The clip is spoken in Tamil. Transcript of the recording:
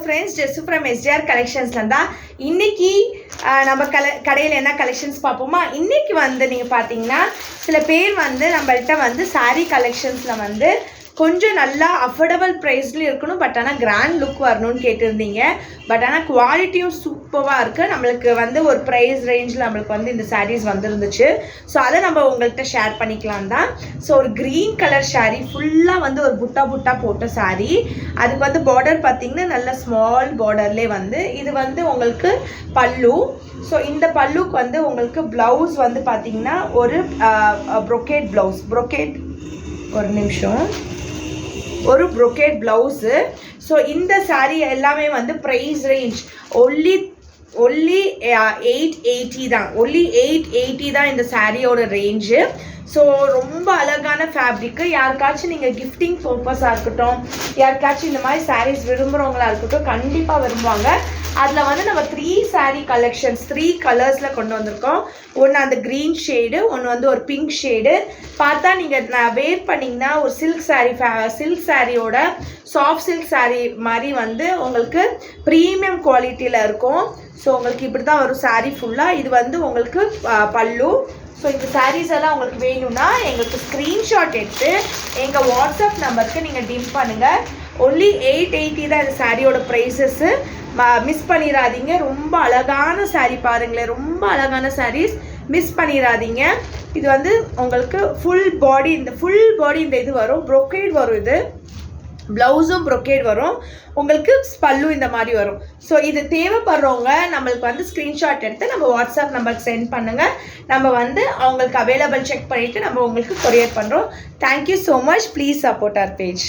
friends, Jessu from SDR collections landa இன்னைக்கு நம்ம கடையில என்ன கலெக்ஷன்ஸ் பாப்போமா. இன்னைக்கு வந்து நீங்க பாத்தீங்கன்னா சில பேர் வந்து நம்மள்ட்ட வந்து saree collectionsல வந்து கொஞ்சம் நல்லா அஃபோர்டபுள் ப்ரைஸ்ல இருக்கணும், பட் ஆனால் கிராண்ட் லுக் வரணும்னு கேட்டிருந்தீங்க. பட் ஆனால் குவாலிட்டியும் சூப்பராக இருக்குது. நம்மளுக்கு வந்து ஒரு ப்ரைஸ் ரேஞ்சில் நம்மளுக்கு வந்து இந்த சாரீஸ் வந்துருந்துச்சு. ஸோ அதை நம்ம உங்கள்கிட்ட ஷேர் பண்ணிக்கலாம் தான். ஸோ ஒரு க்ரீன் கலர் சாரீ ஃபுல்லாக வந்து ஒரு புட்டா போட்ட சாரீ. அதுக்கு வந்து பார்டர் பார்த்தீங்கன்னா நல்ல ஸ்மால் பார்டர்லேயே வந்து இது வந்து உங்களுக்கு பல்லு. ஸோ இந்த பல்லுக்கு வந்து உங்களுக்கு ப்ளவுஸ் வந்து பார்த்தீங்கன்னா ஒரு ப்ரொக்கேட் ப்ளவுஸ். ஒரு நிமிஷம், ஒரு ப்ரொக்கேட் ப்ளவுஸு. ஸோ இந்த சாரீ எல்லாமே வந்து ப்ரைஸ் ரேஞ்ச் ஒன்லி 880 தான். ஒன்லி 880 தான் இந்த சாரியோட ரேஞ்சு. ஸோ ரொம்ப அழகான ஃபேப்ரிக்கு. யாருக்காச்சும் நீங்கள் கிஃப்டிங் பர்பஸாக இருக்கட்டும், யாருக்காச்சும் இந்த மாதிரி சாரீஸ் விரும்புகிறவங்களா இருக்கட்டும், கண்டிப்பாக விரும்புவாங்க. அதில் வந்து நம்ம 3 சாரீ கலெக்ஷன்ஸ் 3 கலர்ஸில் கொண்டு வந்திருக்கோம். ஒன்று அந்த க்ரீன் ஷேடு, ஒன்று வந்து ஒரு பிங்க் ஷேடு. பார்த்தா நீங்கள் வேர் பண்ணிங்கன்னா ஒரு சில்க் சாரியோட சாஃப்ட் சில்க் சாரீ மாதிரி வந்து உங்களுக்கு ப்ரீமியம் குவாலிட்டியில் இருக்கும். ஸோ உங்களுக்கு இப்படி தான் வரும் சாரீ ஃபுல்லாக. இது வந்து உங்களுக்கு பல்லு. ஸோ இந்த சாரீஸ் எல்லாம் உங்களுக்கு வேணும்னா எங்களுக்கு ஸ்க்ரீன்ஷாட் எடுத்து எங்கள் வாட்ஸ்அப் நம்பருக்கு நீங்கள் டிம் பண்ணுங்கள். ஒன்லி 880 தான் இந்த சாரியோட ப்ரைஸஸ்ஸு. மிஸ் பண்ணிடாதீங்க. ரொம்ப அழகான சாரீ பாருங்களேன், ரொம்ப அழகான சாரீஸ், மிஸ் பண்ணிடாதீங்க. இது வந்து உங்களுக்கு ஃபுல் பாடி இந்த இது வரும், ப்ரொக்கேட் வரும். இது ப்ளவுஸும் ப்ரொக்கேட் வரும், உங்களுக்கு பல்லு இந்த மாதிரி வரும். ஸோ இது தேவைப்படுறவங்க நம்மளுக்கு வந்து ஸ்க்ரீன்ஷாட் எடுத்து நம்ம வாட்ஸ்அப் நம்பருக்கு சென்ட் பண்ணுங்கள். நம்ம வந்து அவங்களுக்கு அவைலபிள் செக் பண்ணிவிட்டு நம்ம உங்களுக்கு கொரியர் பண்ணுறோம். Thank you so much. Please support our page.